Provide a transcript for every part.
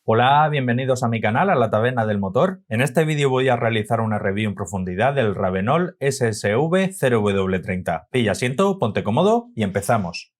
Hola, bienvenidos a mi canal, a la Taberna del Motor. En este vídeo voy a realizar una review en profundidad del Ravenol SSV 0W30. Pilla asiento, ponte cómodo y empezamos.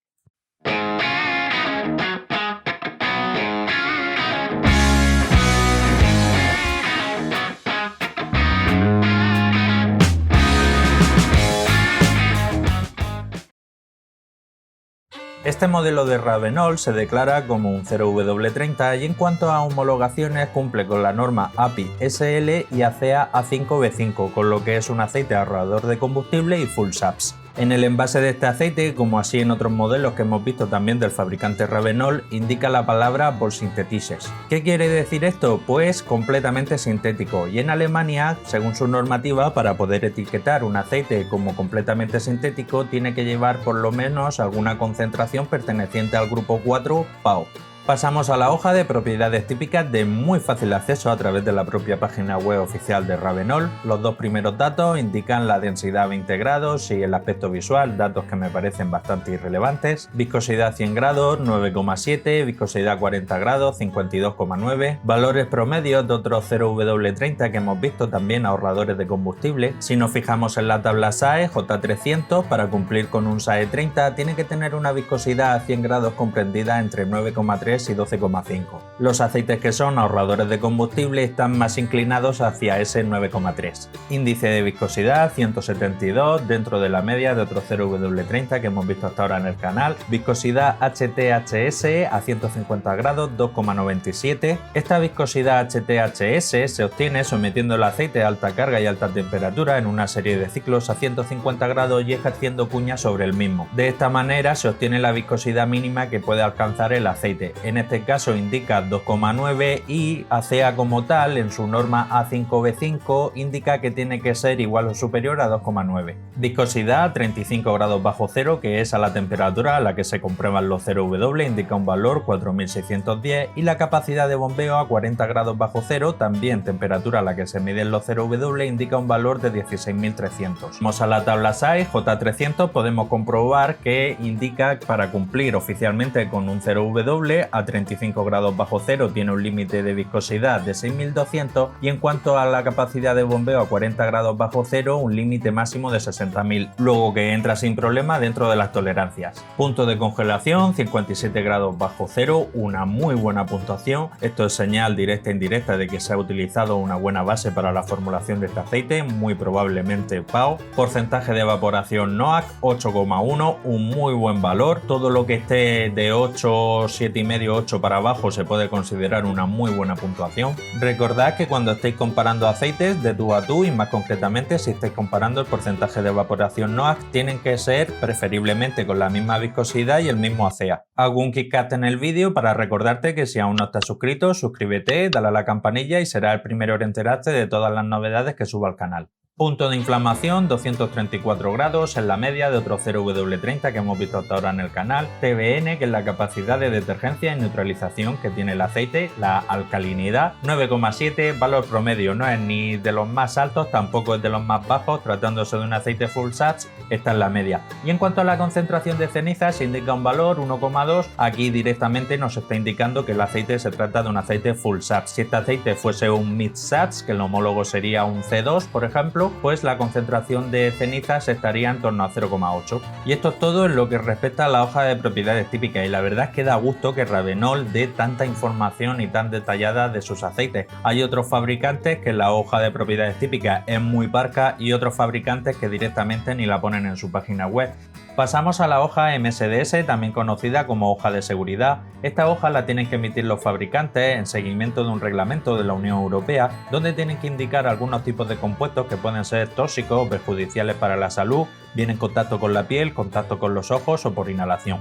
Este modelo de Ravenol se declara como un 0W30 y en cuanto a homologaciones cumple con la norma API SL y ACEA A5V5, con lo que es un aceite ahorrador de combustible y full SAPS. En el envase de este aceite, como así en otros modelos que hemos visto también del fabricante Ravenol, indica la palabra Vollsynthetisches. ¿Qué quiere decir esto? Pues completamente sintético, y en Alemania, según su normativa, para poder etiquetar un aceite como completamente sintético tiene que llevar por lo menos alguna concentración perteneciente al grupo 4 PAO. Pasamos a la hoja de propiedades típicas de muy fácil acceso a través de la propia página web oficial de Ravenol. Los dos primeros datos indican la densidad a 20 grados y el aspecto visual, datos que me parecen bastante irrelevantes. Viscosidad 100 grados, 9,7, viscosidad 40 grados, 52,9. Valores promedios de otros 0W30 que hemos visto también ahorradores de combustible. Si nos fijamos en la tabla SAE J300, para cumplir con un SAE 30 tiene que tener una viscosidad a 100 grados comprendida entre 9,3 y 12,5. Los aceites que son ahorradores de combustible están más inclinados hacia ese 9,3. Índice de viscosidad 172 dentro de la media de otro 0W30 que hemos visto hasta ahora en el canal. Viscosidad HTHS a 150 grados 2,97. Esta viscosidad HTHS se obtiene sometiendo el aceite a alta carga y alta temperatura en una serie de ciclos a 150 grados y ejerciendo cuña sobre el mismo. De esta manera se obtiene la viscosidad mínima que puede alcanzar el aceite. En este caso indica 2,9 y ACEA como tal en su norma A5V5 indica que tiene que ser igual o superior a 2,9. Viscosidad 35 grados bajo cero, que es a la temperatura a la que se comprueban los 0W, indica un valor 4610 y la capacidad de bombeo a 40 grados bajo cero, también temperatura a la que se miden los 0W, indica un valor de 16.300. Vamos a la tabla SAE J300, podemos comprobar que indica para cumplir oficialmente con un 0W a 35 grados bajo cero tiene un límite de viscosidad de 6200 y en cuanto a la capacidad de bombeo a 40 grados bajo cero un límite máximo de 60.000, luego que entra sin problema dentro de las tolerancias. Punto de congelación 57 grados bajo cero, una muy buena puntuación. Esto es señal directa e indirecta de que se ha utilizado una buena base para la formulación de este aceite, muy probablemente PAO. Porcentaje de evaporación NOAC 8,1, un muy buen valor. Todo lo que esté de 8, 7,5, 8 para abajo se puede considerar una muy buena puntuación. Recordad que cuando estéis comparando aceites de tú a tú y más concretamente si estáis comparando el porcentaje de evaporación NOAC tienen que ser preferiblemente con la misma viscosidad y el mismo ACEA. Hago un KitKat en el vídeo para recordarte que si aún no estás suscrito, suscríbete, dale a la campanilla y serás el primero en enterarte de todas las novedades que subo al canal. Punto de inflamación 234 grados en la media de otro 0W30 que hemos visto hasta ahora en el canal. TBN, que es la capacidad de detergencia y neutralización que tiene el aceite. La alcalinidad 9,7, valor promedio no es ni de los más altos, tampoco es de los más bajos, tratándose de un aceite full SAPS, está en la media. Y en cuanto a la concentración de cenizas, se indica un valor 1,2, aquí directamente nos está indicando que el aceite se trata de un aceite full SAPS. Si este aceite fuese un mid SAPS, que el homólogo sería un C2 por ejemplo, pues la concentración de cenizas estaría en torno a 0,8. Y esto es todo en lo que respecta a la hoja de propiedades típicas y la verdad es que da gusto que Ravenol dé tanta información y tan detallada de sus aceites. Hay otros fabricantes que la hoja de propiedades típicas es muy parca y otros fabricantes que directamente ni la ponen en su página web. Pasamos a la hoja MSDS, también conocida como hoja de seguridad. Esta hoja la tienen que emitir los fabricantes en seguimiento de un reglamento de la Unión Europea, donde tienen que indicar algunos tipos de compuestos que pueden ser tóxicos o perjudiciales para la salud, bien en contacto con la piel, contacto con los ojos o por inhalación.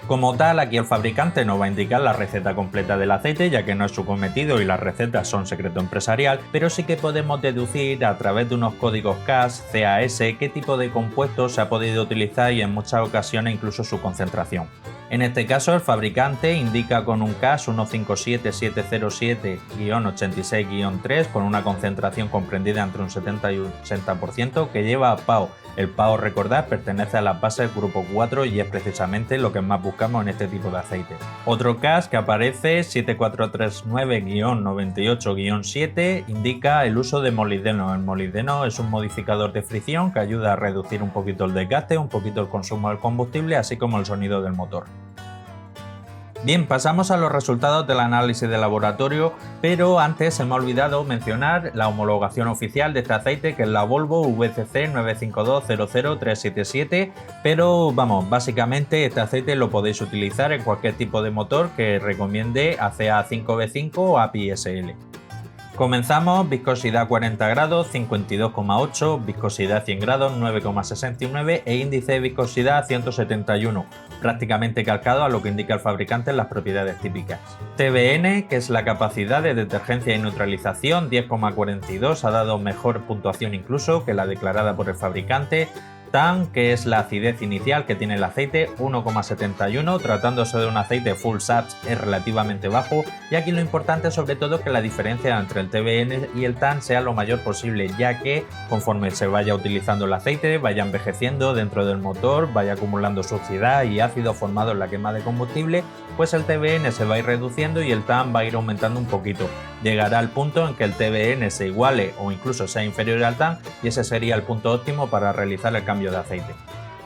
Como tal, aquí el fabricante no va a indicar la receta completa del aceite, ya que no es su cometido y las recetas son secreto empresarial, pero sí que podemos deducir a través de unos códigos CAS, CAS, qué tipo de compuesto se ha podido utilizar y en muchas ocasiones incluso su concentración. En este caso el fabricante indica con un CAS 157707-86-3 con una concentración comprendida entre un 70 y un 60% que lleva a PAO. El PAO, recordad, pertenece a las bases grupo 4 y es precisamente lo que más buscamos en este tipo de aceite. Otro CAS que aparece 7439-98-7 indica el uso de molibdeno. El molibdeno es un modificador de fricción que ayuda a reducir un poquito el desgaste, un poquito el consumo del combustible, así como el sonido del motor. Bien, pasamos a los resultados del análisis de laboratorio, pero antes se me ha olvidado mencionar la homologación oficial de este aceite, que es la Volvo VCC 95200-377, pero vamos, básicamente este aceite lo podéis utilizar en cualquier tipo de motor que recomiende ACEA 5V5 o API SL. Comenzamos, viscosidad 40 grados, 52,8, viscosidad 100 grados, 9,69 e índice de viscosidad 171, prácticamente calcado a lo que indica el fabricante en las propiedades típicas. TBN, que es la capacidad de detergencia y neutralización, 10,42, ha dado mejor puntuación incluso que la declarada por el fabricante. TAN, que es la acidez inicial que tiene el aceite, 1,71, tratándose de un aceite full saps es relativamente bajo, y aquí lo importante sobre todo es que la diferencia entre el TBN y el TAN sea lo mayor posible, ya que conforme se vaya utilizando el aceite, vaya envejeciendo dentro del motor, vaya acumulando suciedad y ácido formado en la quema de combustible, pues el TBN se va a ir reduciendo y el TAN va a ir aumentando un poquito. Llegará al punto en que el TBN se iguale o incluso sea inferior al TAN y ese sería el punto óptimo para realizar el cambio de aceite.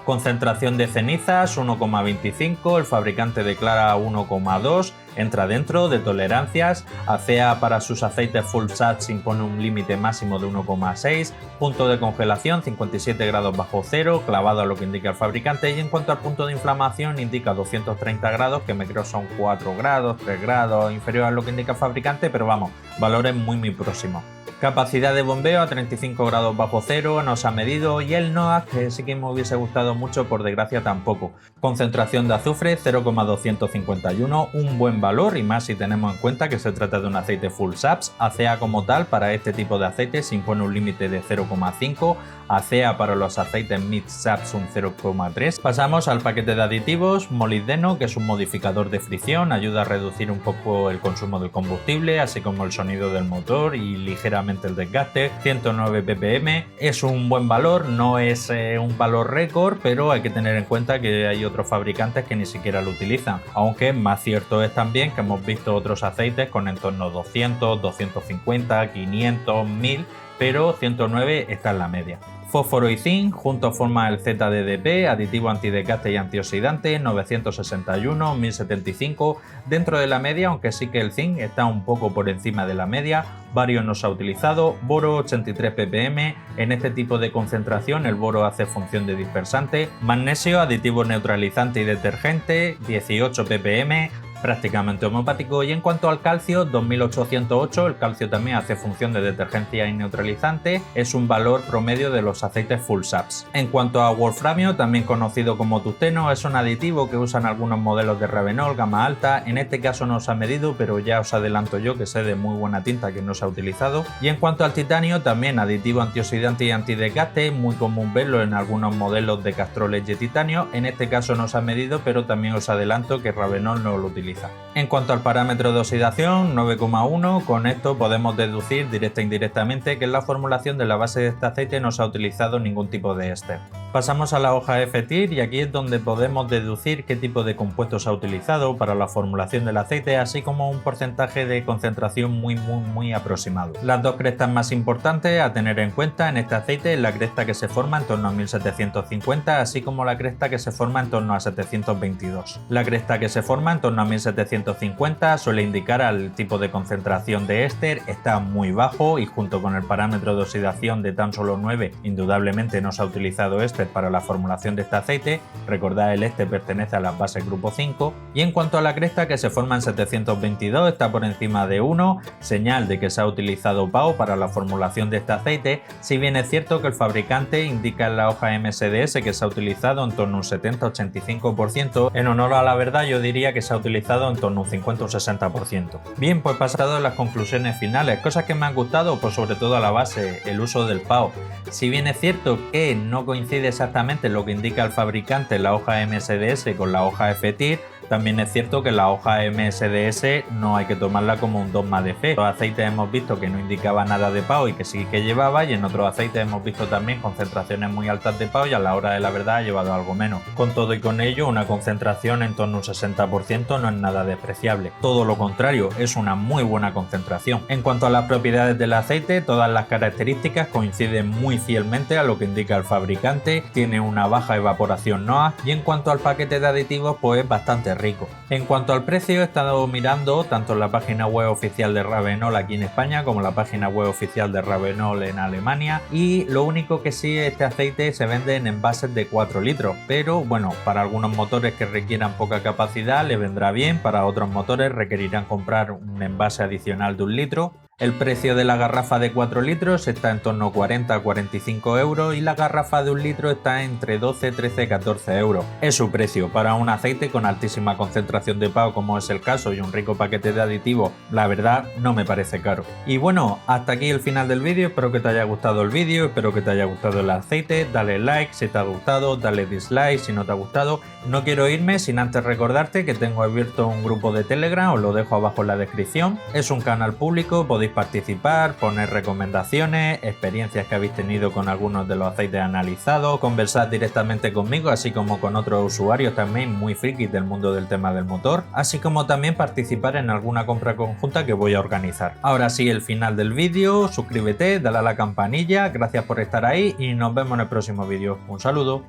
Concentración de cenizas 1,25, el fabricante declara 1,2, entra dentro de tolerancias. ACEA para sus aceites full sats impone un límite máximo de 1,6, punto de congelación 57 grados bajo cero, clavado a lo que indica el fabricante, y en cuanto al punto de inflamación indica 230 grados, que me creo son 4 grados, 3 grados, inferior a lo que indica el fabricante, pero vamos, valores muy próximos. Capacidad de bombeo a 35 grados bajo cero, no se ha medido, y el NOAC, que sí que me hubiese gustado mucho, por desgracia tampoco. Concentración de azufre 0,251, un buen valor, y más si tenemos en cuenta que se trata de un aceite full saps. ACEA como tal para este tipo de aceite se impone un límite de 0,5, ACEA para los aceites mid saps un 0,3. Pasamos al paquete de aditivos. Molibdeno, que es un modificador de fricción, ayuda a reducir un poco el consumo del combustible, así como el sonido del motor y ligeramente el desgaste. 109 ppm, es un buen valor, no es un valor récord, pero hay que tener en cuenta que hay otros fabricantes que ni siquiera lo utilizan, aunque más cierto es también que hemos visto otros aceites con en torno a 200, 250, 500, 1000, pero 109 está en la media. Fósforo y zinc juntos forman el ZDDP, aditivo antidesgaste y antioxidante, 961, 1075, dentro de la media, aunque sí que el zinc está un poco por encima de la media. Bario no se ha utilizado. Boro 83 ppm, en este tipo de concentración el boro hace función de dispersante. Magnesio, aditivo neutralizante y detergente, 18 ppm, prácticamente homeopático. Y en cuanto al calcio, 2808, el calcio también hace función de detergencia y neutralizante, es un valor promedio de los aceites full saps. En cuanto a wolframio, también conocido como tungsteno, es un aditivo que usan algunos modelos de Ravenol gama alta, en este caso no se ha medido, pero ya os adelanto yo que sé de muy buena tinta que no se ha utilizado. Y en cuanto al titanio, también aditivo antioxidante y antidesgaste, muy común verlo en algunos modelos de Castrol Edge titanio, en este caso no se ha medido, pero también os adelanto que Ravenol no lo utiliza. En cuanto al parámetro de oxidación, 9,1, con esto podemos deducir directa e indirectamente que en la formulación de la base de este aceite no se ha utilizado ningún tipo de éster. Pasamos a la hoja de FETIR y aquí es donde podemos deducir qué tipo de compuesto se ha utilizado para la formulación del aceite, así como un porcentaje de concentración muy aproximado. Las dos crestas más importantes a tener en cuenta en este aceite es la cresta que se forma en torno a 1750, así como la cresta que se forma en torno a 722. La cresta que se forma en torno a 1750 suele indicar al tipo de concentración de éster, está muy bajo y junto con el parámetro de oxidación de tan solo 9, indudablemente no se ha utilizado éster para la formulación de este aceite. Recordad, el éster pertenece a las bases grupo 5. Y en cuanto a la cresta que se forma en 722, está por encima de 1, señal de que se ha utilizado PAO para la formulación de este aceite, si bien es cierto que el fabricante indica en la hoja MSDS que se ha utilizado en torno a un 70-85%, en honor a la verdad yo diría que se ha utilizado en torno a un 50 o 60%. Bien, pues pasado a las conclusiones finales, cosas que me han gustado, pues sobre todo a la base, el uso del PAO. Si bien es cierto que no coincide exactamente lo que indica el fabricante en la hoja MSDS con la hoja FETIR, También es cierto que la hoja MSDS no hay que tomarla como un dogma de fe. En otros aceites hemos visto que no indicaba nada de PAO y que sí que llevaba, y en otros aceites hemos visto también concentraciones muy altas de PAO y a la hora de la verdad ha llevado algo menos. Con todo y con ello, una concentración en torno a un 60% no es nada despreciable. Todo lo contrario, es una muy buena concentración. En cuanto a las propiedades del aceite, todas las características coinciden muy fielmente a lo que indica el fabricante, tiene una baja evaporación NOAA y en cuanto al paquete de aditivos pues es bastante rico. En cuanto al precio, he estado mirando tanto la página web oficial de Ravenol aquí en España como la página web oficial de Ravenol en Alemania, y lo único que sí, este aceite se vende en envases de 4 litros, pero bueno, para algunos motores que requieran poca capacidad le vendrá bien, para otros motores requerirán comprar un envase adicional de 1 litro. El precio de la garrafa de 4 litros está en torno a 40 a 45 euros y la garrafa de 1 litro está entre 12, 13, 14 euros. Es su precio para un aceite con altísima concentración de PAO como es el caso y un rico paquete de aditivos. La verdad no me parece caro. Y bueno, hasta aquí el final del vídeo. Espero que te haya gustado el vídeo, espero que te haya gustado el aceite. Dale like si te ha gustado, dale dislike si no te ha gustado. No quiero irme sin antes recordarte que tengo abierto un grupo de Telegram, os lo dejo abajo en la descripción. Es un canal público, podéis participar, poner recomendaciones, experiencias que habéis tenido con algunos de los aceites analizados, conversar directamente conmigo, así como con otros usuarios también muy frikis del mundo del tema del motor, así como también participar en alguna compra conjunta que voy a organizar. Ahora sí, el final del vídeo, suscríbete, dale a la campanilla, gracias por estar ahí y nos vemos en el próximo vídeo. Un saludo.